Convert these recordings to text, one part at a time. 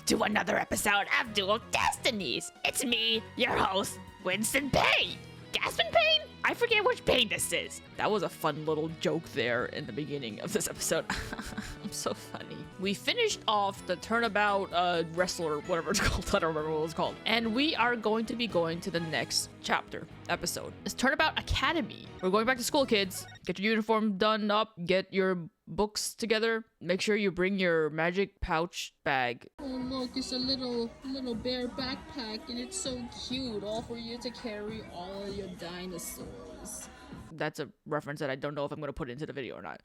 to another episode of Dual Destinies. It's me, your host, Winston Payne. Gaspin Payne? I forget which Payne this is. That was a fun little joke there in the beginning of this episode. I'm so funny. We finished off the turnabout wrestler, whatever it's called. I don't remember what it was called. And we are going to be going to the next episode. It's Turnabout Academy. We're going back to school, kids. Get your uniform done up. Get your books together. Make sure you bring your magic pouch bag. Oh look, it's a little bear backpack and it's so cute, all for you to carry all your dinosaurs. That's a reference that I don't know if I'm going to put into the video or not.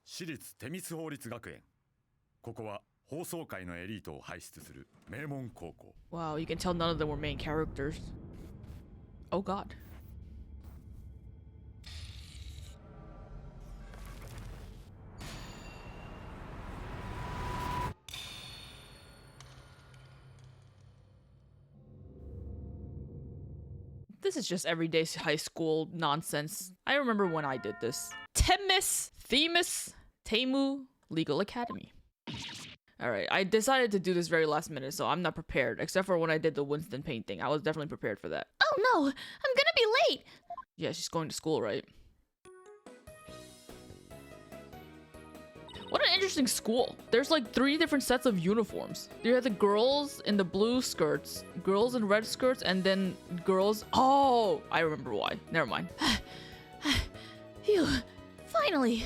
私立テミス法律学園。ここは放送界のエリートを輩出する名門高校。 Wow, you can tell none of them were main characters. Oh god. This is just everyday high school nonsense. I remember when I did this. Themis Legal Academy. Alright, I decided to do this very last minute, so I'm not prepared. Except for when I did the Winston Payne thing. I was definitely prepared for that. Oh no, I'm gonna be late. Yeah, she's going to school, right? What an interesting school. There's like 3 different sets of uniforms. You have the girls in the blue skirts, girls in red skirts, and then girls... Oh, I remember why. Never mind. Phew, finally.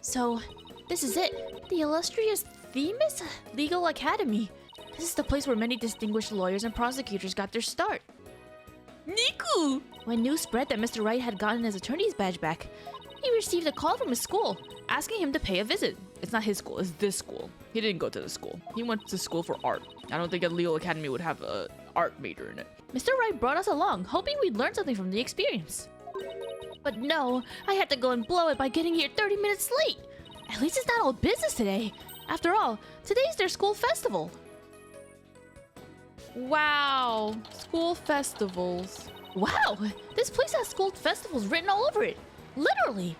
So, this is it. The illustrious Themis Legal Academy. This is the place where many distinguished lawyers and prosecutors got their start. Niku! When news spread that Mr. Wright had gotten his attorney's badge back, he received a call from his school, asking him to pay a visit. It's not his school, it's this school. He didn't go to the school. He went to school for art. I don't think a legal academy would have a art major in it. Mr. Wright brought us along, hoping we'd learn something from the experience. But no, I had to go and blow it by getting here 30 minutes late. At least it's not all business today. After all, today's their school festival. Wow, school festivals. Wow, this place has school festivals written all over it. Literally.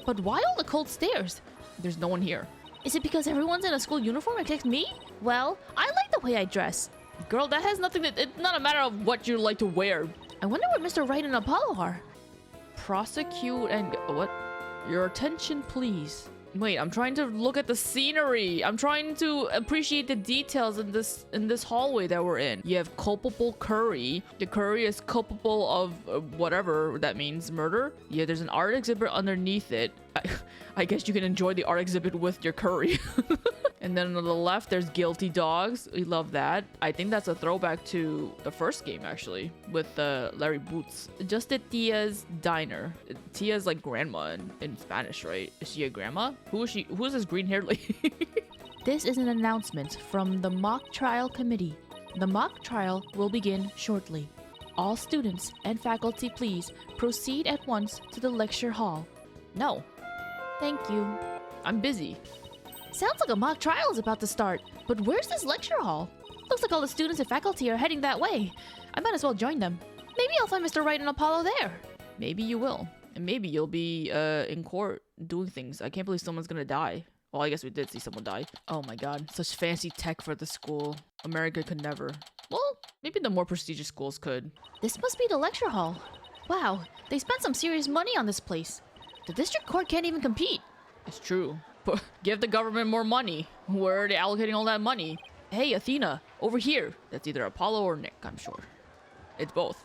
But why all the cold stares? There's no one here. Is it because everyone's in a school uniform except me? Well, I like the way I dress. Girl, that has nothing to... It's not a matter of what you like to wear. I wonder what Mr. Wright and Apollo are. Prosecute and... What? Your attention, please. Wait, I'm trying to look at the scenery. I'm trying to appreciate the details in this hallway that we're in. You have culpable Curry. The Curry is culpable of whatever that means, murder. Yeah, there's an art exhibit underneath it. I guess you can enjoy the art exhibit with your Curry. And then on the left, there's Guilty Dogs. We love that. I think that's a throwback to the first game, actually, with Larry Boots. Just at Tia's diner. Tia's like grandma in Spanish, right? Is she a grandma? Who is she? Who is this green-haired lady? This is an announcement from the mock trial committee. The mock trial will begin shortly. All students and faculty, please proceed at once to the lecture hall. No. Thank you. I'm busy. Sounds like a mock trial is about to start, but where's this lecture hall? Looks like all the students and faculty are heading that way. I might as well join them. Maybe I'll find Mr. Wright and Apollo there. Maybe you will. And maybe you'll be in court doing things. I can't believe someone's gonna die. Well, I guess we did see someone die. Oh my god, such fancy tech for the school. America could never. Well, maybe the more prestigious schools could. This must be the lecture hall. Wow, they spent some serious money on this place. The district court can't even compete. It's true. But give the government more money. Where are they allocating all that money? Hey, Athena, over here. That's either Apollo or Nick, I'm sure. It's both.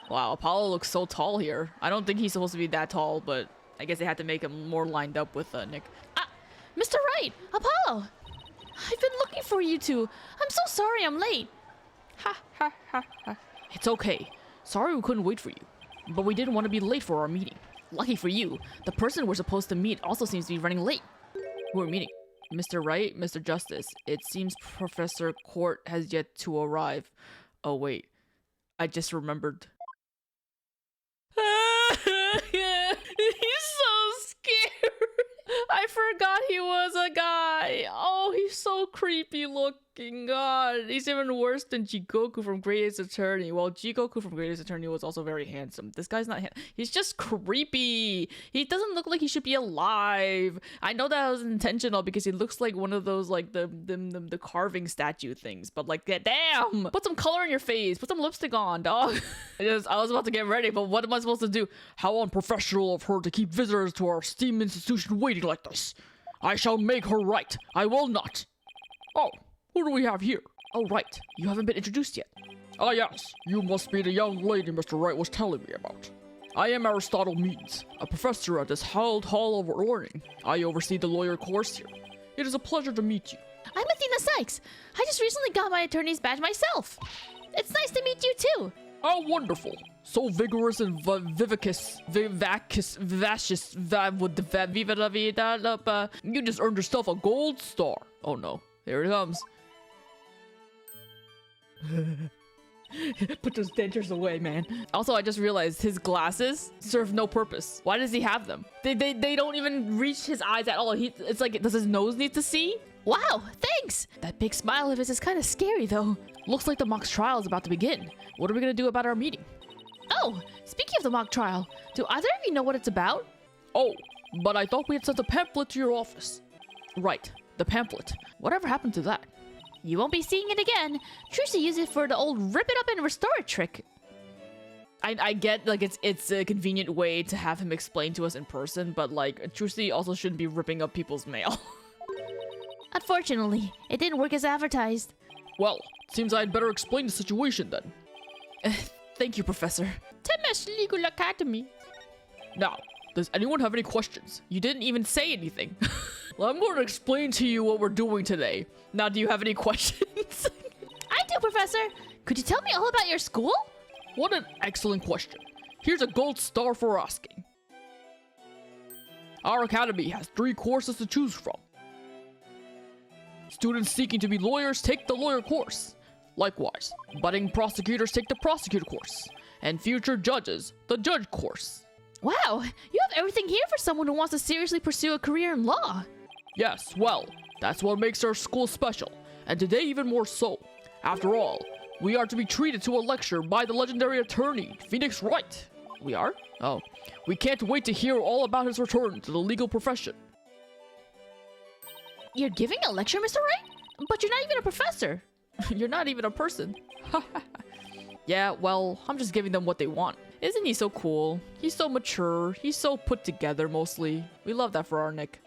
Wow, Apollo looks so tall here. I don't think he's supposed to be that tall, but I guess they had to make him more lined up with Nick. Ah, Mr. Wright, Apollo! I've been looking for you two. I'm so sorry I'm late. Ha ha ha ha. It's okay. Sorry we couldn't wait for you. But we didn't want to be late for our meeting. Lucky for you, the person we're supposed to meet also seems to be running late. Who are we meeting? Mr. Wright, Mr. Justice. It seems Professor Court has yet to arrive. Oh wait, I just remembered. He's so scared. I forgot he was a guy. Oh, he's so creepy looking. fucking god. He's even worse than Jigoku from Great Ace Attorney. Well, Jigoku from Great Ace Attorney was also very handsome. This guy's not he's just creepy. He doesn't look like he should be alive. I know that was intentional because he looks like one of those like the carving statue things. But like, damn! Put some color in your face. Put some lipstick on, dog. I was about to get ready, but what am I supposed to do? How unprofessional of her to keep visitors to our esteemed institution waiting like this. I shall make her right. I will not. Oh, who do we have here? Oh, right. You haven't been introduced yet. Ah, yes. You must be the young lady Mr. Wright was telling me about. I am Aristotle Meads, a professor at this halled Hall of Learning. I oversee the lawyer course here. It is a pleasure to meet you. I'm Athena Cykes. I just recently got my attorney's badge myself. It's nice to meet you too. How wonderful. So vigorous and vivacious. You just earned yourself a gold star. Oh no. Here it comes. Put those dentures away, man. Also, I just realized his glasses serve no purpose. Why does he have them? They don't even reach his eyes at all. It's like, does his nose need to see? Wow, thanks. That big smile of his is kind of scary though. Looks like the mock trial is about to begin. What are we gonna do about our meeting? Oh, speaking of the mock trial, do either of you know what it's about? Oh, but I thought we had sent a pamphlet to your office. Right, the pamphlet. Whatever happened to that? You won't be seeing it again. Trucy used it for the old rip it up and restore it trick. I get, like, it's a convenient way to have him explain to us in person, but, like, Trucy also shouldn't be ripping up people's mail. Unfortunately, it didn't work as advertised. Well, seems I'd better explain the situation then. Thank you, Professor. Themis Legal Academy. Now, does anyone have any questions? You didn't even say anything. Well, I'm going to explain to you what we're doing today. Now, do you have any questions? I do, Professor. Could you tell me all about your school? What an excellent question. Here's a gold star for asking. Our academy has 3 courses to choose from. Students seeking to be lawyers take the lawyer course. Likewise, budding prosecutors take the prosecutor course. And future judges, the judge course. Wow, you have everything here for someone who wants to seriously pursue a career in law. Yes, well, that's what makes our school special, and today even more so. After all, we are to be treated to a lecture by the legendary attorney, Phoenix Wright. We are? Oh. We can't wait to hear all about his return to the legal profession. You're giving a lecture, Mr. Wright? But you're not even a professor. You're not even a person. Yeah, well, I'm just giving them what they want. Isn't he so cool? He's so mature. He's so put together, mostly. We love that for our Nick.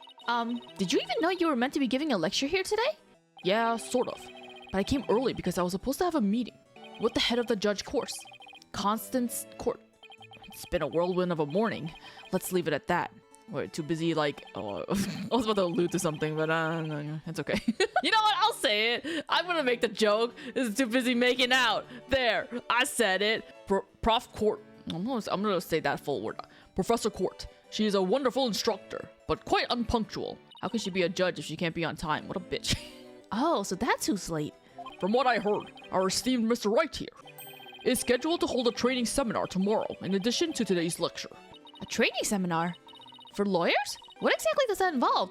Did you even know you were meant to be giving a lecture here today? Yeah, sort of. But I came early because I was supposed to have a meeting with the head of the judge course, Constance Court. It's been a whirlwind of a morning. Let's leave it at that. We're too busy, like, oh, I was about to allude to something, but no, it's okay. You know what? I'll say it. I'm gonna make the joke. This is too busy making out. There, I said it. Prof Court. I'm gonna say that full word. Professor Court. She is a wonderful instructor, but quite unpunctual. How can she be a judge if she can't be on time? What a bitch. Oh, so that's who's late. From what I heard, our esteemed Mr. Wright here is scheduled to hold a training seminar tomorrow in addition to today's lecture. A training seminar? For lawyers? What exactly does that involve?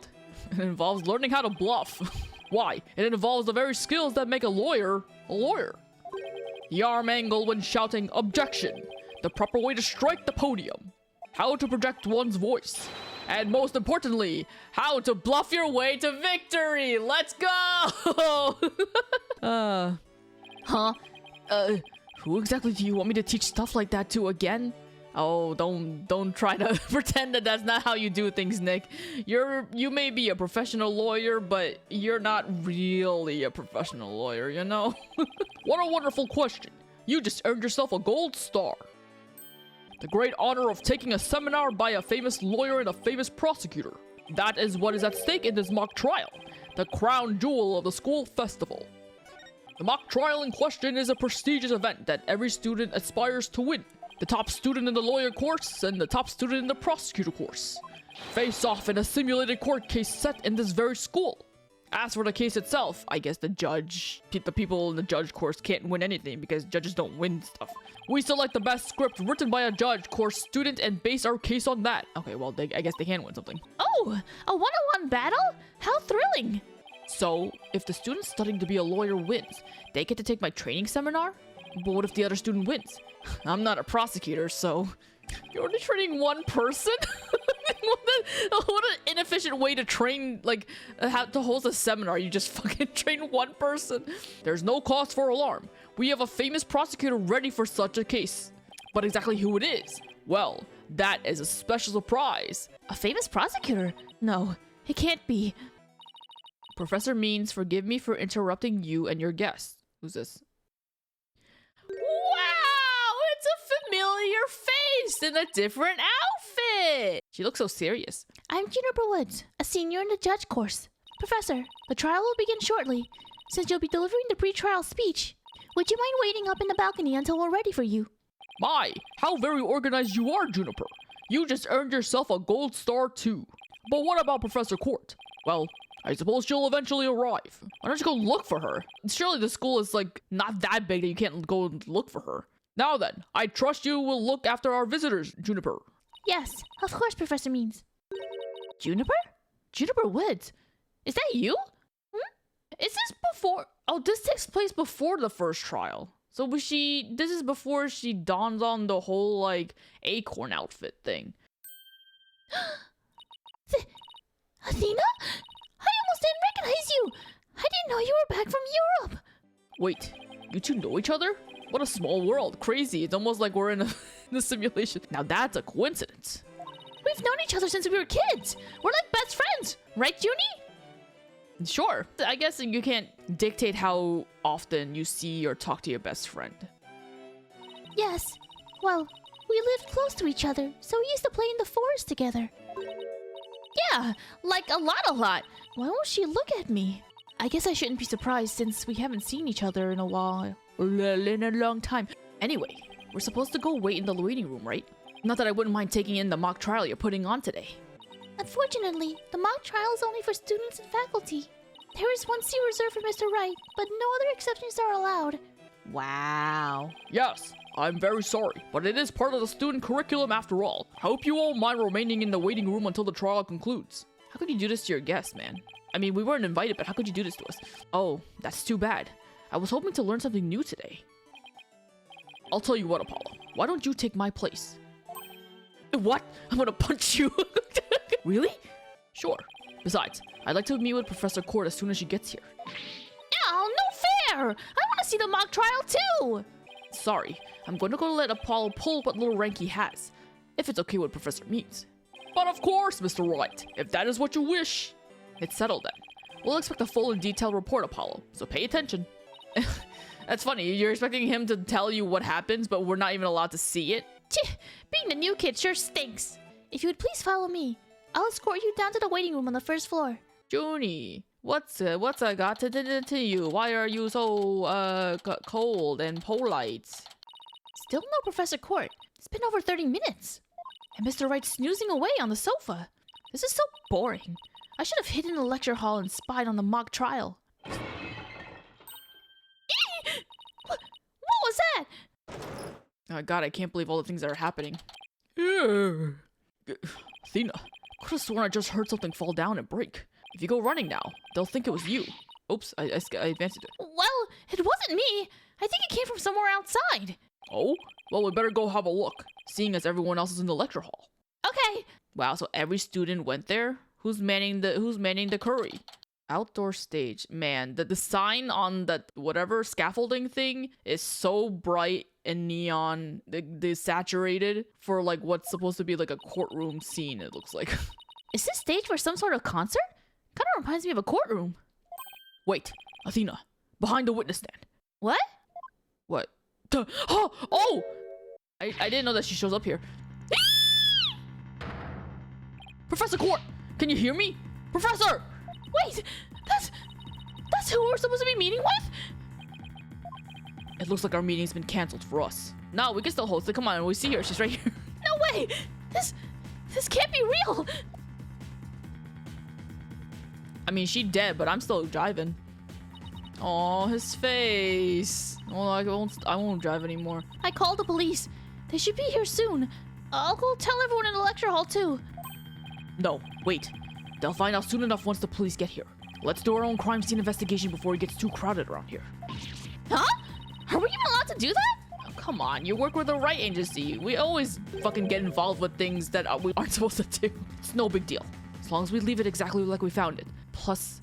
It involves learning how to bluff. Why? It involves the very skills that make a lawyer a lawyer. The arm angle when shouting objection. The proper way to strike the podium. How to project one's voice. And most importantly, how to bluff your way to victory. Let's go! Who exactly do you want me to teach stuff like that to again? Oh, don't try to pretend that that's not how you do things, Nick. You may be a professional lawyer, but you're not really a professional lawyer, you know? What a wonderful question. You just earned yourself a gold star. The great honor of taking a seminar by a famous lawyer and a famous prosecutor. That is what is at stake in this mock trial, the crown jewel of the school festival. The mock trial in question is a prestigious event that every student aspires to win. The top student in the lawyer course and the top student in the prosecutor course face off in a simulated court case set in this very school. As for the case itself, I guess the people in the judge course can't win anything because judges don't win stuff. We select the best script written by a judge course student and base our case on that. Okay, well, I guess they can win something. Oh, a one-on-one battle? How thrilling! So, if the student studying to be a lawyer wins, they get to take my training seminar? But what if the other student wins? I'm not a prosecutor, so... You're only training one person? What an inefficient way to train, like, how to host a seminar. You just fucking train one person. There's no cause for alarm. We have a famous prosecutor ready for such a case. But exactly who it is? Well, that is a special surprise. A famous prosecutor? No, it can't be. Professor Means, forgive me for interrupting you and your guest. Who's this? Wow! It's a familiar face in a different outfit! She looks so serious. I'm Juniper Woods, a senior in the judge course. Professor, the trial will begin shortly. Since you'll be delivering the pre-trial speech, would you mind waiting up in the balcony until we're ready for you? My, how very organized you are, Juniper. You just earned yourself a gold star too. But what about Professor Court? Well, I suppose she'll eventually arrive. Why don't you go look for her? Surely the school is like not that big that you can't go and look for her. Now then, I trust you will look after our visitors, Juniper. Yes, of course, Professor Means. Juniper? Juniper Woods? Is that you? Is this before? Oh, this takes place before the first trial. So this is before she dons on the whole, like, acorn outfit thing. Athena? I almost didn't recognize you! I didn't know you were back from Europe! Wait, you two know each other? What a small world. Crazy. It's almost like we're in a simulation. Now that's a coincidence. We've known each other since we were kids! We're like best friends! Right, Junie? Sure. I guess you can't dictate how often you see or talk to your best friend. Yes. Well, we lived close to each other, so we used to play in the forest together. Yeah, like a lot. Why won't she look at me? I guess I shouldn't be surprised since we haven't seen each other in a while. In a long time. Anyway, we're supposed to go wait in the waiting room, right? Not that I wouldn't mind taking in the mock trial you're putting on today. Unfortunately, the mock trial is only for students and faculty. There is one seat reserved for Mr. Wright, but no other exceptions are allowed. Wow. Yes, I'm very sorry, but it is part of the student curriculum after all. I hope you won't mind remaining in the waiting room until the trial concludes. How could you do this to your guests, man? I mean, we weren't invited, but how could you do this to us? Oh, that's too bad. I was hoping to learn something new today. I'll tell you what, Apollo. Why don't you take my place? What? I'm gonna punch you. Really? Sure. Besides, I'd like to meet with Professor Court as soon as she gets here. Oh, no fair! I want to see the mock trial too! Sorry, I'm going to go let Apollo pull what little rank he has, if it's okay with Professor Means. But of course, Mr. Wright, if that is what you wish. It's settled then. We'll expect a full and detailed report, Apollo, so pay attention. That's funny, you're expecting him to tell you what happens, but we're not even allowed to see it? Tch, being the new kid sure stinks. If you would please follow me, I'll escort you down to the waiting room on the first floor. Junie, what's I got to you? Why are you so cold and polite? Still no Professor Court. It's been over 30 minutes. And Mr. Wright snoozing away on the sofa. This is so boring. I should have hidden in the lecture hall and spied on the mock trial. What was that? Oh god, I can't believe all the things that are happening. Athena, could have sworn I just heard something fall down and break. If you go running now, they'll think it was you. Oops, I advanced it. Well, it wasn't me. I think it came from somewhere outside. Oh? Well, we better go have a look, seeing as everyone else is in the lecture hall. Okay. Wow, so every student went there? Who's manning the curry? Outdoor stage. Man, the sign on the whatever scaffolding thing is so bright and neon, they saturated for like what's supposed to be like a courtroom scene, it looks like. Is this stage for some sort of concert? Kind of reminds me of a courtroom. Wait, Athena, behind the witness stand. What? What? Oh! I didn't know that she shows up here. Professor Court, can you hear me? Professor! Wait, that's who we're supposed to be meeting with? It looks like our meeting's been canceled for us. No, we can still host it. Come on, we see her. She's right here. No way! This can't be real! I mean, she dead, but I'm still driving. Oh, his face. Well, I won't drive anymore. I called the police. They should be here soon. I'll go tell everyone in the lecture hall too. No, wait. They'll find out soon enough once the police get here. Let's do our own crime scene investigation before it gets too crowded around here. Huh? Are we even allowed to do that? Oh, come on, you work with the Wright agency. We always fucking get involved with things that we aren't supposed to do. It's no big deal. As long as we leave it exactly like we found it. Plus...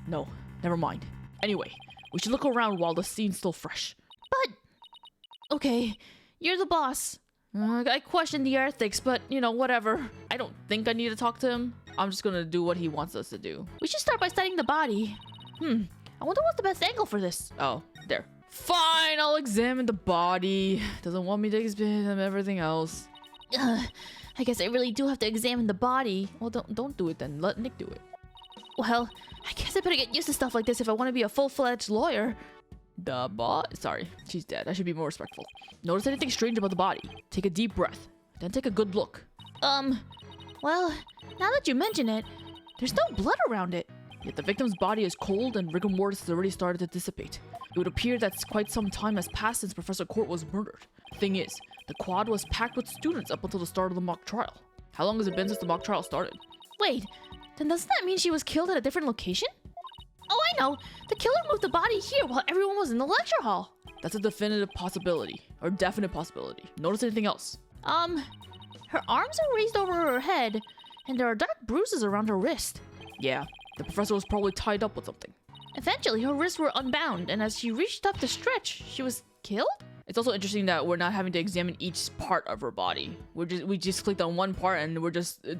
No, never mind. Anyway, we should look around while the scene's still fresh. But... Okay, you're the boss. I question the ethics, but, you know, whatever. I don't think I need to talk to him. I'm just gonna do what he wants us to do. We should start by studying the body. I wonder what's the best angle for this. Oh, there. Fine, I'll examine the body. Doesn't want me to examine everything else. I guess I really do have to examine the body. Well, don't do it then. Let Nick do it. Well, I guess I better get used to stuff like this if I want to be a full-fledged lawyer. The body? Sorry, she's dead. I should be more respectful. Notice anything strange about the body. Take a deep breath. Then take a good look. Well, now that you mention it, there's no blood around it. Yet the victim's body is cold and rigor mortis has already started to dissipate. It would appear that quite some time has passed since Professor Court was murdered. Thing is, the quad was packed with students up until the start of the mock trial. How long has it been since the mock trial started? Wait, then doesn't that mean she was killed at a different location? Oh, I know! The killer moved the body here while everyone was in the lecture hall. That's a definitive possibility. Or definite possibility. Notice anything else? Her arms are raised over her head, and there are dark bruises around her wrist. Yeah, the professor was probably tied up with something. Eventually, her wrists were unbound, and as she reached up to stretch, she was killed? It's also interesting that we're not having to examine each part of her body. We just clicked on one part and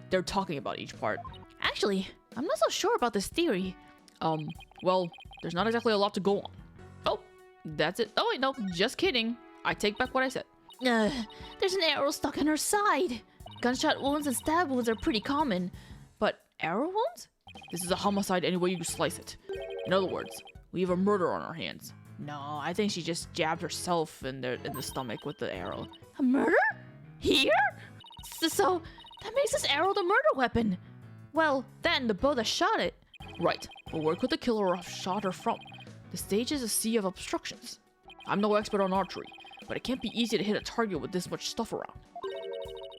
they're talking about each part. Actually, I'm not so sure about this theory. Well, there's not exactly a lot to go on. Oh, that's it. Oh wait, no, just kidding. I take back what I said. There's an arrow stuck in her side. Gunshot wounds and stab wounds are pretty common, but arrow wounds? This is a homicide any way you slice it. In other words, we have a murder on our hands. No, I think she just jabbed herself in the stomach with the arrow. A murder? Here? So that makes this arrow the murder weapon. Well, then the bow that shot it. Right, but where could the killer have shot her from? The stage is a sea of obstructions. I'm no expert on archery, but it can't be easy to hit a target with this much stuff around.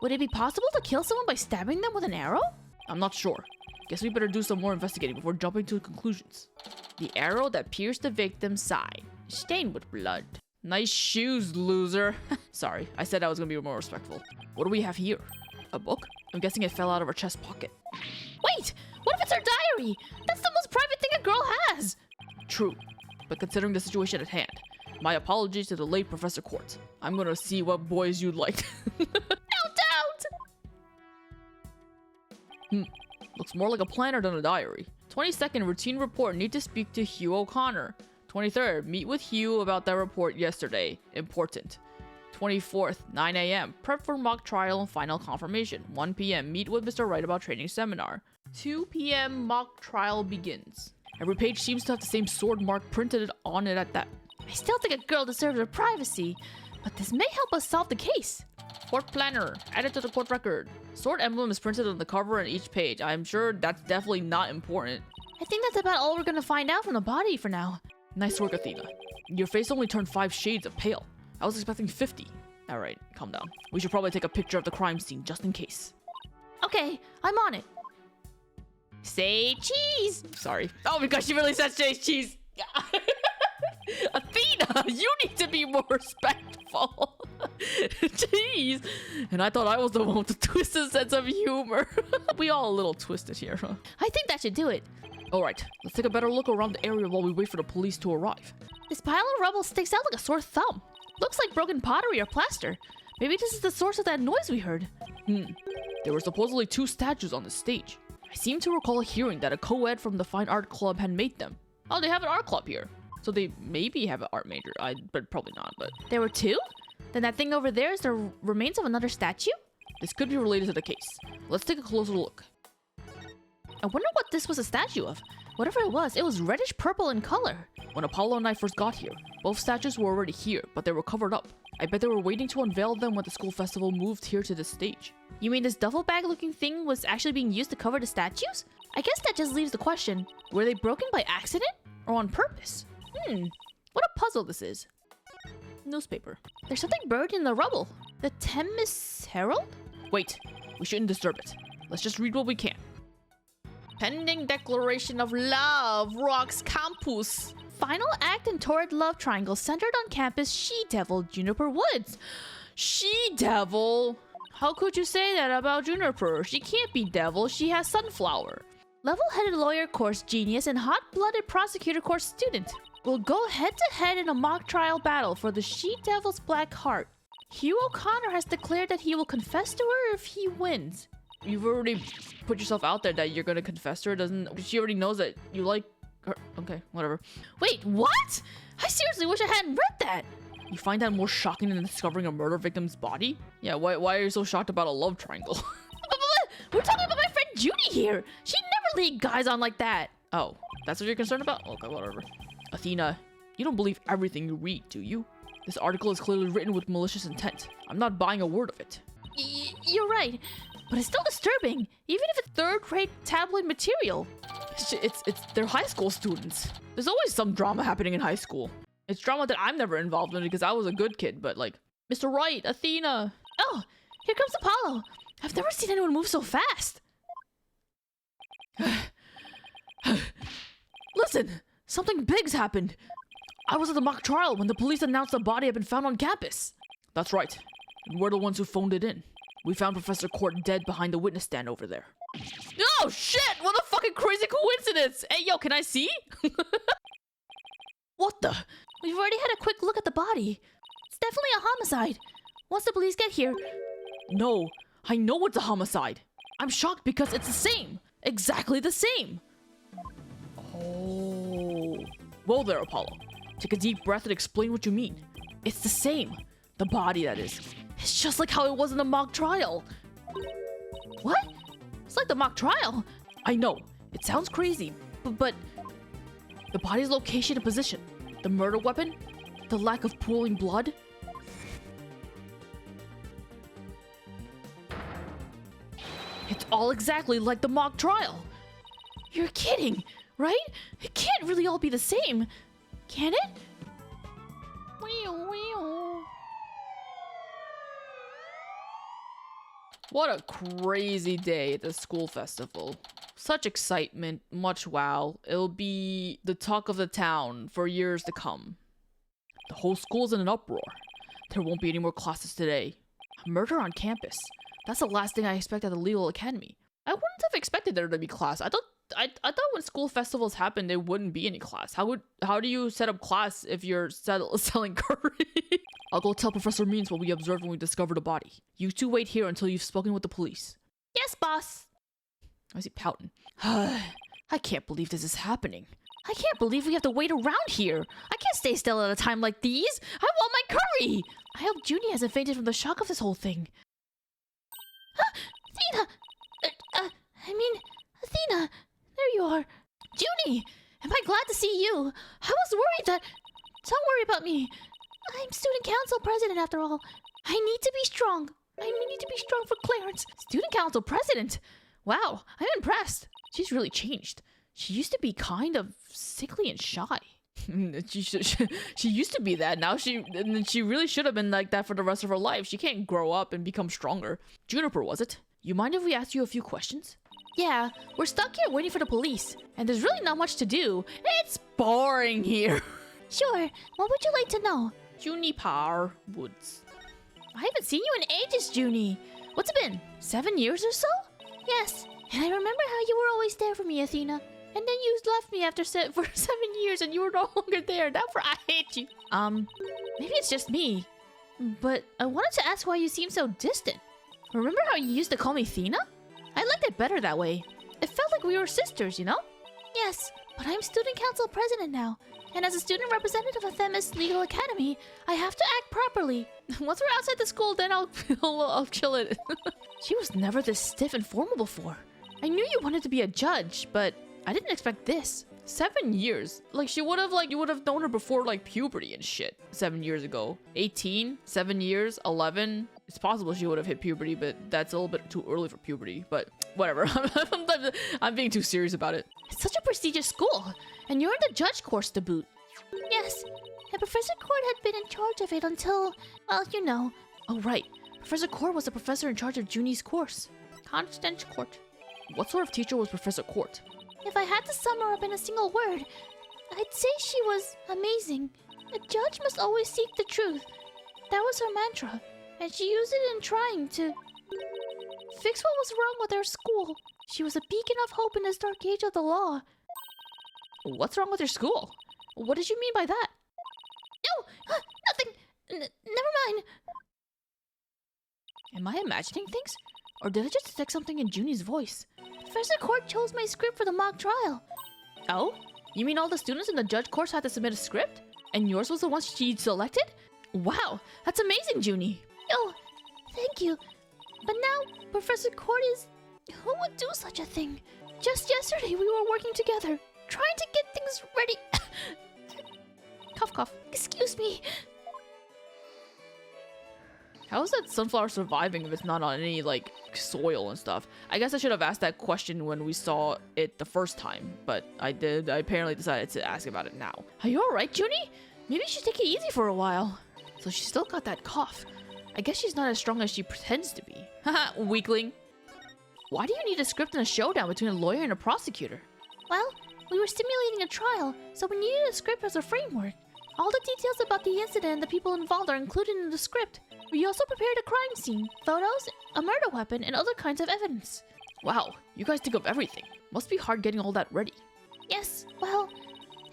Would it be possible to kill someone by stabbing them with an arrow? I'm not sure. Guess we better do some more investigating before jumping to conclusions. The arrow that pierced the victim's side, stained with blood. Nice shoes, loser. Sorry, I said I was gonna be more respectful. What do we have here? A book? I'm guessing it fell out of her chest pocket. Wait! What if it's her diary? That's the most private thing a girl has! True, but considering the situation at hand, my apologies to the late Professor Court. I'm gonna see what boys you'd like. No doubt! Looks more like a planner than a diary. 22nd, routine report, need to speak to Hugh O'Connor. 23rd, meet with Hugh about that report yesterday. Important. 24th, 9 a.m. Prep for mock trial and final confirmation. 1 p.m. Meet with Mr. Wright about training seminar. 2 p.m. Mock trial begins. Every page seems to have the same sword mark printed on it at that. I still think a girl deserves her privacy, but this may help us solve the case. Court planner, added to the court record. Sword emblem is printed on the cover and each page. I'm sure that's definitely not important. I think that's about all we're gonna find out from the body for now. Nice work, Athena. Your face only turned 5 shades of pale. I was expecting 50. Alright, calm down. We should probably take a picture of the crime scene just in case. Okay, I'm on it. Say cheese! Sorry. Oh my gosh, she really said say cheese! Athena, you need to be more respectful. Jeez. And I thought I was the one with the twisted sense of humor. We all a little twisted here, huh? I think that should do it. Alright, let's take a better look around the area while we wait for the police to arrive. This pile of rubble sticks out like a sore thumb. Looks like broken pottery or plaster. Maybe this is the source of that noise we heard. There were supposedly 2 statues on the stage. I seem to recall hearing that a co-ed from the Fine Art Club had made them. Oh, they have an art club here. So they maybe have an art major, but probably not, but... There were 2? Then that thing over there is the remains of another statue? This could be related to the case. Let's take a closer look. I wonder what this was a statue of. Whatever it was reddish purple in color. When Apollo and I first got here, both statues were already here, but they were covered up. I bet they were waiting to unveil them when the school festival moved here to this stage. You mean this duffel bag looking thing was actually being used to cover the statues? I guess that just leaves the question, were they broken by accident or on purpose? What a puzzle this is. Newspaper. There's something buried in the rubble. The Themis Herald? Wait, we shouldn't disturb it. Let's just read what we can. Pending declaration of love rocks campus. Final act in torrid love triangle centered on campus She-Devil Juniper Woods. She-Devil? How could you say that about Juniper? She can't be devil, she has sunflower. Level-headed lawyer course genius and hot-blooded prosecutor course student will go head-to-head in a mock trial battle for the She-Devil's black heart. Hugh O'Connor has declared that he will confess to her if he wins. You've already put yourself out there that you're gonna confess to her, doesn't she already knows that you like her? Okay, whatever. Wait, what? I seriously wish I hadn't read that. You find that more shocking than discovering a murder victim's body? Yeah, why are you so shocked about a love triangle? We're talking about my friend Judy here. She'd never lead guys on like that. Oh, that's what you're concerned about? Okay, whatever. Athena, you don't believe everything you read, do you? This article is clearly written with malicious intent. I'm not buying a word of it. You're right, but it's still disturbing, even if it's third-rate tabloid material. They're high school students. There's always some drama happening in high school. It's drama that I'm never involved in because I was a good kid, but like, Mr. Wright, Athena. Oh, here comes Apollo. I've never seen anyone move so fast. Listen, something big's happened. I was at the mock trial when the police announced the body had been found on campus. That's right. And we're the ones who phoned it in. We found Professor Court dead behind the witness stand over there. Oh shit! What a fucking crazy coincidence! Hey yo, can I see? What the? We've already had a quick look at the body. It's definitely a homicide. Once the police get here... No, I know it's a homicide. I'm shocked because it's the same. Exactly the same. Oh. Well there, Apollo. Take a deep breath and explain what you mean. It's the same. The body, that is. It's just like how it was in the mock trial. What? It's like the mock trial. I know. It sounds crazy, but the body's location and position, the murder weapon, the lack of pooling blood. It's all exactly like the mock trial. You're kidding, right? It can't really all be the same, can it? What a crazy day at the school festival. Such excitement, much wow. It'll be the talk of the town for years to come. The whole school's in an uproar. There won't be any more classes today. A murder on campus. That's the last thing I expect at the Legal Academy. I wouldn't have expected there to be class. I thought when school festivals happen, there wouldn't be any class. How do you set up class if you're selling curry? I'll go tell Professor Means what we observed when we discovered a body. You two wait here until you've spoken with the police. Yes, boss. Why is he pouting? I can't believe this is happening. I can't believe we have to wait around here. I can't stay still at a time like these. I want my curry. I hope Junie hasn't fainted from the shock of this whole thing. Athena! Athena! There you are. Junie! Am I glad to see you? I was worried that... Don't worry about me. I'm student council president after all. I need to be strong. I need to be strong for Clarence. Student council president? Wow, I'm impressed. She's really changed. She used to be kind of sickly and shy. she used to be that. Now she really should have been like that for the rest of her life. She can't grow up and become stronger. Juniper, was it? You mind if we ask you a few questions? Yeah, we're stuck here waiting for the police, and there's really not much to do. It's boring here. Sure, what would you like to know? Juniper Woods. I haven't seen you in ages, Junie. What's it been, 7 years or so? Yes, and I remember how you were always there for me, Athena. And then you left me after for 7 years and you were no longer there. Therefore, I hate you. Maybe it's just me. But I wanted to ask why you seem so distant. Remember how you used to call me Athena? I liked it better that way. It felt like we were sisters, you know? Yes, but I'm student council president now. And as a student representative of Themis Legal Academy, I have to act properly. Once we're outside the school, then I'll chill it. She was never this stiff and formal before. I knew you wanted to be a judge, but I didn't expect this. 7 years. Like, you would have known her before, like, puberty and shit. 7 years ago. 18? 7 years? 11? It's possible she would have hit puberty, but that's a little bit too early for puberty. But whatever. I'm being too serious about it. It's such a prestigious school, and you're in the judge course to boot. Yes, and Professor Court had been in charge of it until, well, you know. Oh, right. Professor Court was the professor in charge of Junie's course. Constance Court. What sort of teacher was Professor Court? If I had to sum her up in a single word, I'd say she was amazing. A judge must always seek the truth. That was her mantra, and she used it in trying to fix what was wrong with our school. She was a beacon of hope in this dark age of the law. What's wrong with your school? What did you mean by that? No! Nothing! Never mind. Am I imagining things? Or did I just detect something in Junie's voice? Professor Court chose my script for the mock trial. Oh? You mean all the students in the judge course had to submit a script? And yours was the one she selected? Wow, that's amazing, Junie. Oh, thank you. But now, Professor Court is... Who would do such a thing? Just yesterday, we were working together, trying to get things ready. Cough, cough. Excuse me. How is that sunflower surviving if it's not on any, like, soil and stuff? I guess I should have asked that question when we saw it the first time, but I apparently decided to ask about it now. Are you alright, Junie? Maybe you should take it easy for a while. So she still got that cough. I guess she's not as strong as she pretends to be. Haha, weakling. Why do you need a script and a showdown between a lawyer and a prosecutor? Well, we were simulating a trial, so we needed a script as a framework. All the details about the incident and the people involved are included in the script. We also prepared a crime scene, photos, a murder weapon, and other kinds of evidence. Wow, you guys think of everything. Must be hard getting all that ready. Yes, well,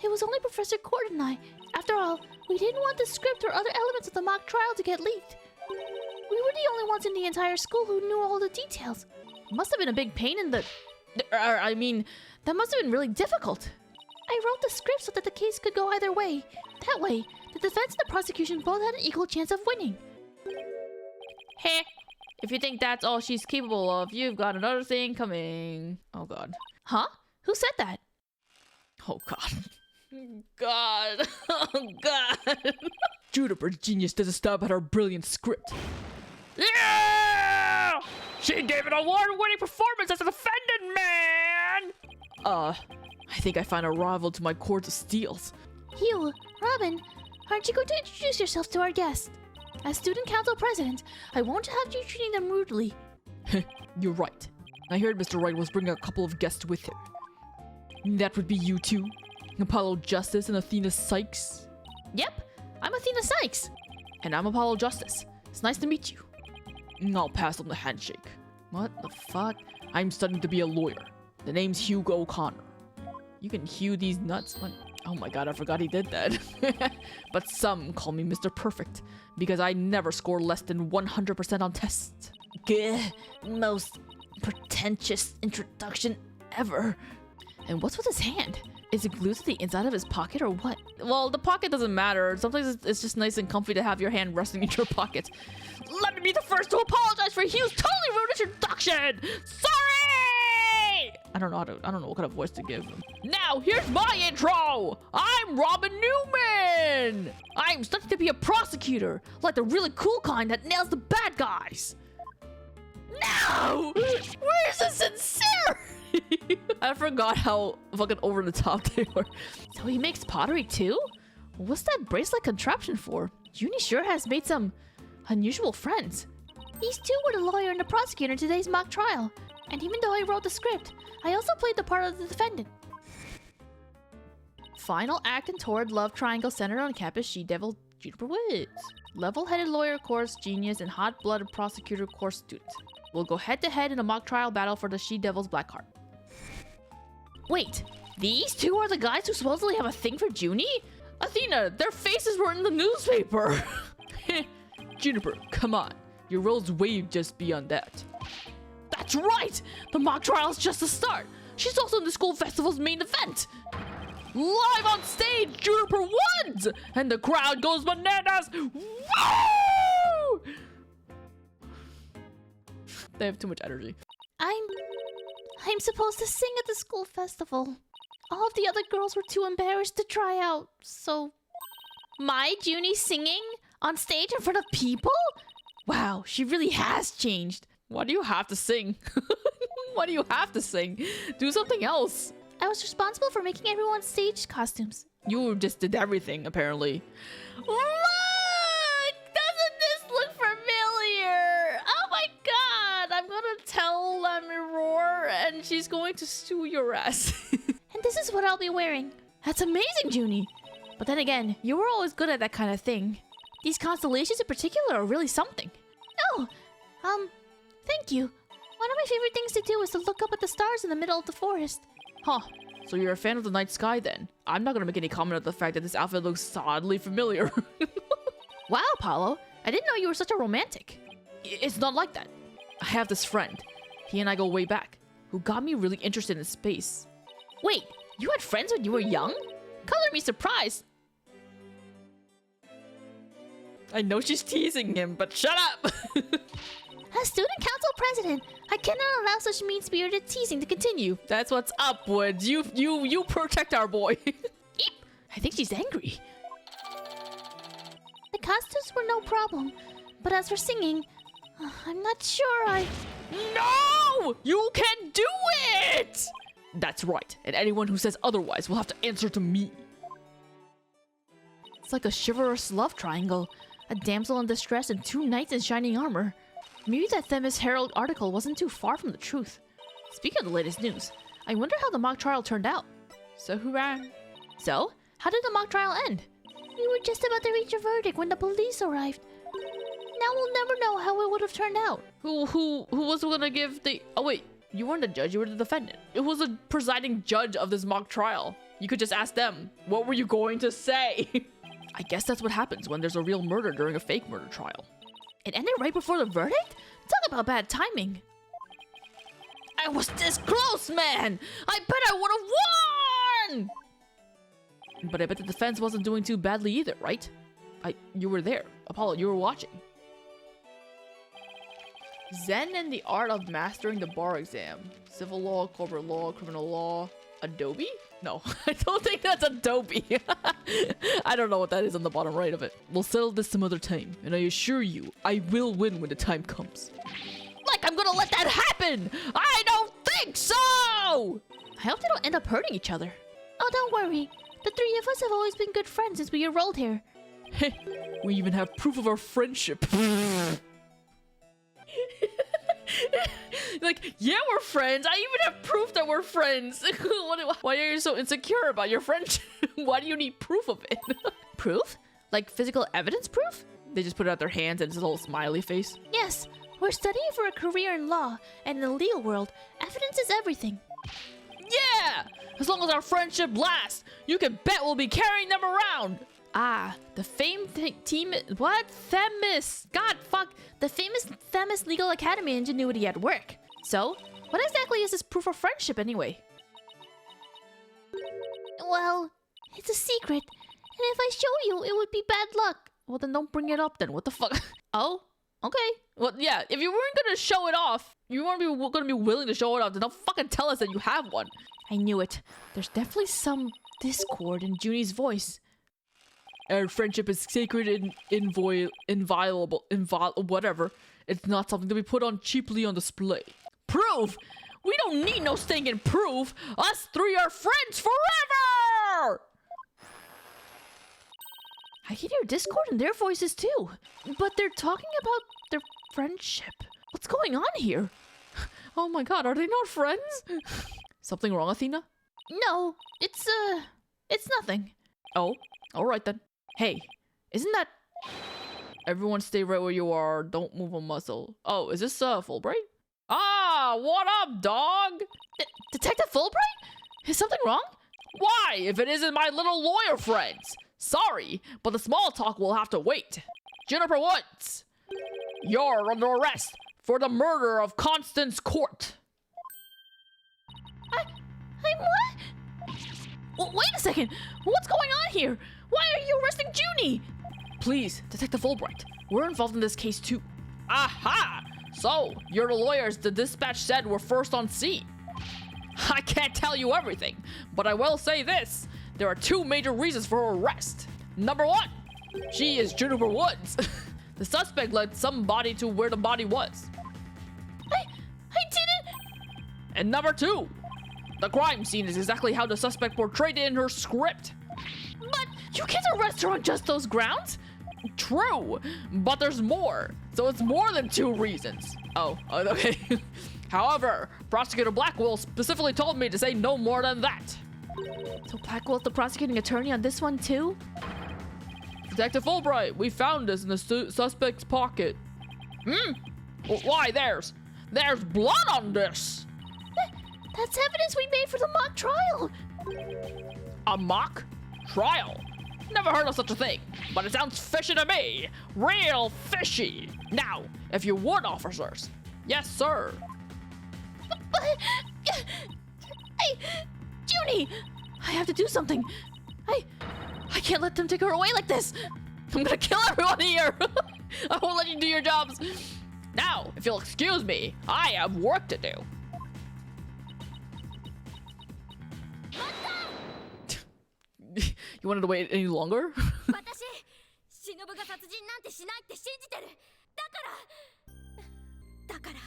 it was only Professor Court and I. After all, we didn't want the script or other elements of the mock trial to get leaked. We were the only ones in the entire school who knew all the details. Must have been a big pain in the... I mean, that must have been really difficult. I wrote the script so that the case could go either way. That way, the defense and the prosecution both had an equal chance of winning. Heh. If you think that's all she's capable of, you've got another thing coming. Oh god. Huh? Who said that? Oh god. God. Oh god. Juniper's genius doesn't stop at her brilliant script. Yeah! She gave an award-winning performance as a defendant, man! I think I found a rival to my court of steals. You, Robin, aren't you going to introduce yourself to our guest? As student council president, I won't have you treating them rudely. You're right. I heard Mr. Wright was bringing a couple of guests with him. That would be you two, Apollo Justice and Athena Cykes. Yep, I'm Athena Cykes. And I'm Apollo Justice. It's nice to meet you. I'll pass on the handshake. What the fuck? I'm studying to be a lawyer. The name's Hugo O'Connor. You can hew these nuts. What? Oh my god, I forgot he did that. But some call me Mr. Perfect, because I never score less than 100% on tests. Gah, most pretentious introduction ever. And what's with his hand? Is it glued to the inside of his pocket or what? Well, the pocket doesn't matter. Sometimes it's just nice and comfy to have your hand resting in your pocket. Let me be the first to apologize for Hugh's totally ruined introduction! Sorry! I don't know what kind of voice to give him. Now, here's my intro! I'm Robin Newman! I'm studying to be a prosecutor, like the really cool kind that nails the bad guys. No! Where's the sincerity? I forgot how fucking over the top they were. So he makes pottery too? What's that bracelet contraption for? Junie sure has made some unusual friends. These two were the lawyer and the prosecutor in today's mock trial. And even though I wrote the script, I also played the part of the defendant. Final act in Torrid Love Triangle centered on campus she-devil Juniper Woods. Level-headed lawyer course genius and hot-blooded prosecutor course student. We'll go head-to-head in a mock trial battle for the she-devil's black heart. Wait, these two are the guys who supposedly have a thing for Junie? Athena, their faces were in the newspaper! Juniper, come on. Your role's way just beyond that. That's right! The mock trial's just the start! She's also in the school festival's main event! Live on stage, Juniper wins! And the crowd goes bananas! Woo! They have too much energy. I'm supposed to sing at the school festival. All of the other girls were too embarrassed to try out, so... My Junie singing? On stage in front of people? Wow, she really has changed. Why do you have to sing? Why do you have to sing? Do something else. I was responsible for making everyone's stage costumes. You just did everything, apparently. Look! Doesn't this look familiar? Oh my god! I'm gonna tell Let Me Roar and then she's going to sue your ass. And this is what I'll be wearing. That's amazing, Junie. But then again, you were always good at that kind of thing. These constellations in particular are really something. Oh, thank you. One of my favorite things to do is to look up at the stars in the middle of the forest. Huh. So you're a fan of the night sky then? I'm not gonna make any comment on the fact that this outfit looks oddly familiar. Wow, Apollo. I didn't know you were such a romantic. It's not like that. I have this friend. He and I go way back. Who got me really interested in space. Wait, you had friends when you were young? Color me surprised. I know she's teasing him, but shut up! As student council president, I cannot allow such mean-spirited teasing to continue. That's what's up, Woods. You protect our boy. Eep! I think she's angry. The costumes were no problem, but as for singing, I'm not sure I... No! You can do it! That's right, and anyone who says otherwise will have to answer to me. It's like a chivalrous love triangle. A damsel in distress and two knights in shining armor. Maybe that Themis Herald article wasn't too far from the truth. Speaking of the latest news, I wonder how the mock trial turned out. So who ran? So, how did the mock trial end? We were just about to reach a verdict when the police arrived. Now we'll never know how it would have turned out. Who was gonna give the... Oh wait, you weren't the judge, you were the defendant. It was a presiding judge of this mock trial. You could just ask them, what were you going to say? I guess that's what happens when there's a real murder during a fake murder trial. It ended right before the verdict? Talk about bad timing. I was this close, man! I bet I would have won! But I bet the defense wasn't doing too badly either, right? You were there. Apollo, you were watching. Zen and the art of mastering the bar exam. Civil law, corporate law, criminal law. Adobe? No, I don't think that's Adobe. I don't know what that is on the bottom right of it. We'll settle this some other time, and I assure you, I will win when the time comes. Like I'm gonna let that happen! I don't think so! I hope they don't end up hurting each other. Oh, don't worry. The three of us have always been good friends since we enrolled here. We even have proof of our friendship. Like, yeah, we're friends. I even have proof that we're friends. Why are you so insecure about your friendship? Why do you need proof of it? Proof? Like physical evidence proof? They just put out their hands and it's a little smiley face. Yes, we're studying for a career in law, and in the legal world, evidence is everything. Yeah! As long as our friendship lasts, you can bet we'll be carrying them around. Ah, the famed team... What? Themis! God, fuck! The famous Themis Legal Academy ingenuity at work. So, what exactly is this proof of friendship anyway? Well, it's a secret. And if I show you, it would be bad luck. Well, then don't bring it up then. What the fuck? Oh, okay. Well, yeah, if you weren't gonna show it off, you weren't gonna be willing to show it off, then don't fucking tell us that you have one. I knew it. There's definitely some discord in Junie's voice. Our friendship is sacred and inviolable, whatever. It's not something to be put on cheaply on display. Proof? We don't need no stinking proof. Us three are friends forever! I can hear discord in their voices too. But they're talking about their friendship. What's going on here? Oh my god, are they not friends? Something wrong, Athena? No, it's nothing. Oh, alright then. Hey, isn't that... Everyone stay right where you are, don't move a muscle. Oh, is this Fulbright? Ah, what up, dog? Detective Fulbright? Is something wrong? Why, if it isn't my little lawyer friends? Sorry, but the small talk will have to wait. Juniper Woods, you're under arrest for the murder of Constance Court. I'm what? Well, wait a second. What's going on here? Why are you arresting Junie? Please, Detective Fulbright, we're involved in this case too. Aha! So, you're the lawyers the dispatch said were first on scene. I can't tell you everything, but I will say this. There are two major reasons for her arrest. Number one, she is Juniper Woods. The suspect led somebody to where the body was. I didn't. And number two, the crime scene is exactly how the suspect portrayed it in her script. But you can't arrest her on just those grounds. True, but there's more. So it's more than two reasons. Oh, okay. However, Prosecutor Blackwell specifically told me to say no more than that. So Blackwell's the prosecuting attorney on this one too? Detective Fulbright, we found this in the suspect's pocket. Why, there's blood on this. That's evidence we made for the mock trial. A mock trial? Never heard of such a thing, but it sounds fishy to me. Real fishy. Now, if you would, officers. Yes, sir. Hey, Junie! I have to do something. I can't let them take her away like this. I'm gonna kill everyone here. I won't let you do your jobs. Now, if you'll excuse me, I have work to do. You wanted to wait any longer? 私忍が殺人なんてしないって信じてる。だから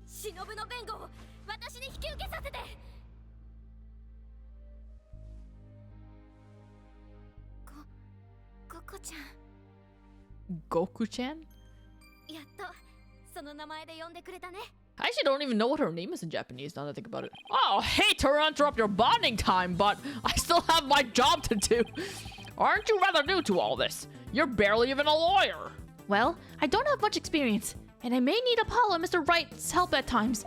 忍の弁護を私に引き受けさせて。ココちゃん。Goku-chan? やっとその名前で呼んでくれたね。I actually don't even know what her name is in Japanese now that I think about it. Oh, hate to interrupt your bonding time, but I still have my job to do. Aren't you rather new to all this? You're barely even a lawyer. Well, I don't have much experience, and I may need Apollo and Mr. Wright's help at times.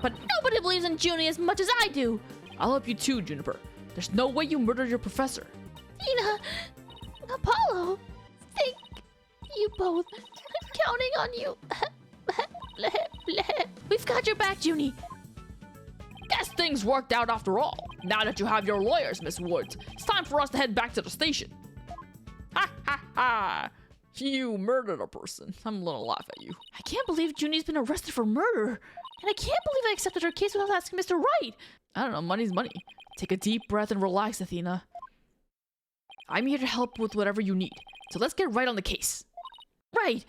But nobody believes in Junie as much as I do. I'll help you too, Juniper. There's no way you murdered your professor. Tina, Apollo, thank you both. I'm counting on you. We've got your back, Junie. Guess things worked out after all. Now that you have your lawyers, Miss Woods, it's time for us to head back to the station. Ha ha ha! You murdered a person. I'm gonna laugh at you. I can't believe Junie's been arrested for murder. And I can't believe I accepted her case without asking Mr. Wright. I don't know, money's money. Take a deep breath and relax, Athena. I'm here to help with whatever you need. So let's get right on the case. Right.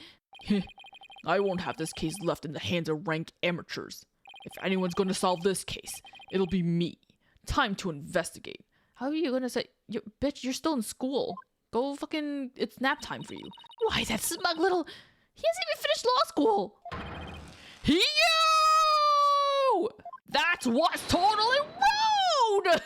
I won't have this case left in the hands of rank amateurs. If anyone's going to solve this case, it'll be me. Time to investigate. How are you gonna say, Bitch, you're still in school. Go fucking, it's nap time for you. Why, that smug little... He hasn't even finished law school. You! That's what's totally rude!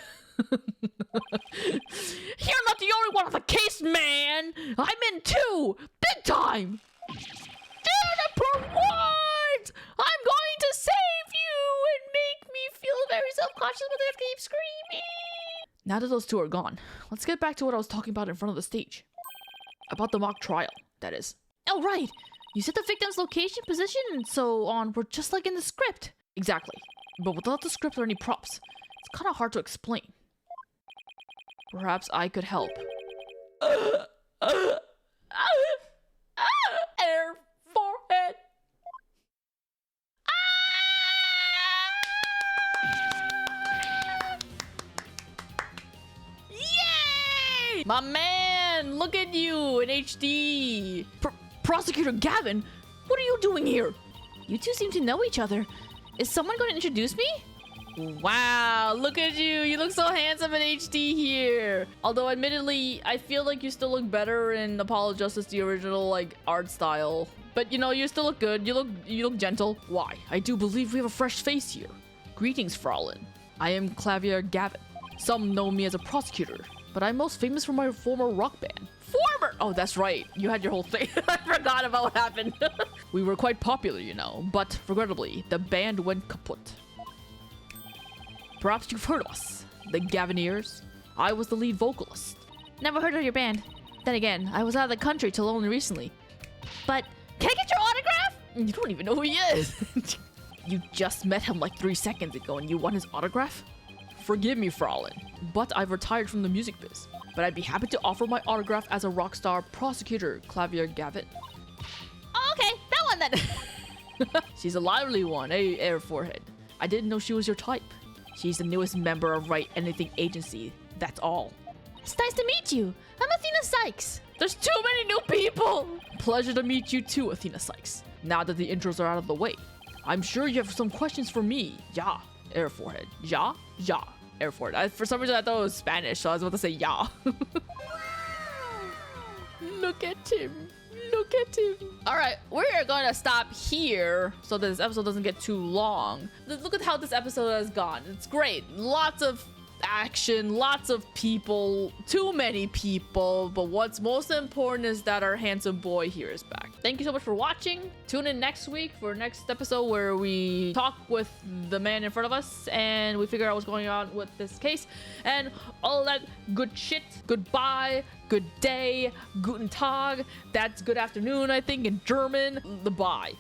You're not the only one on the case, man! I'm in too! Big time! Juniper Woods! I'm going to save you and make me feel very self-conscious when I keep screaming! Now that those two are gone, let's get back to what I was talking about in front of the stage. About the mock trial, that is. Oh, right. You said the victim's location, position, and so on were just like in the script. Exactly. But without the script or any props, it's kind of hard to explain. Perhaps I could help. Air forehead. Yay! My man, look at you in HD. Prosecutor Gavin, what are you doing here? You two seem to know each other. Is someone going to introduce me? Wow, look at you. You look so handsome in HD here. Although admittedly, I feel like you still look better in Apollo Justice, the original like art style. But you know, you still look good. You look gentle. Why? I do believe we have a fresh face here. Greetings, Fraulein. I am Clavier Gavin. Some know me as a prosecutor, but I'm most famous for my former rock band. Former! Oh, that's right. You had your whole thing. I forgot about what happened. We were quite popular, you know, but regrettably, the band went kaput. Perhaps you've heard of us, the Gavineers. I was the lead vocalist. Never heard of your band. Then again, I was out of the country till only recently. But can I get your autograph? You don't even know who he is. You just met him like 3 seconds ago and you want his autograph? Forgive me, Fraulein, but I've retired from the music biz. But I'd be happy to offer my autograph as a rock star prosecutor, Clavier Gavin. Oh, okay, that one then. She's a lively one, air forehead. I didn't know she was your type. She's the newest member of Wright Anything Agency, that's all. It's nice to meet you. I'm Athena Cykes. There's too many new people! Pleasure to meet you too, Athena Cykes. Now that the intros are out of the way, I'm sure you have some questions for me. Yeah, air forehead. Yeah, air forehead. For some reason I thought it was Spanish, so I was about to say yeah. Look at him. Look at him. All right, we're gonna stop here so this episode doesn't get too long. Look at how this episode has gone. It's great. Lots of action, lots of people, too many people, but what's most important is that our handsome boy here is back. Thank you so much for watching. Tune in next week for next episode where we talk with the man in front of us and we figure out what's going on with this case and all that good shit. Goodbye, good day, guten Tag. That's good afternoon, I think, in German. The bye.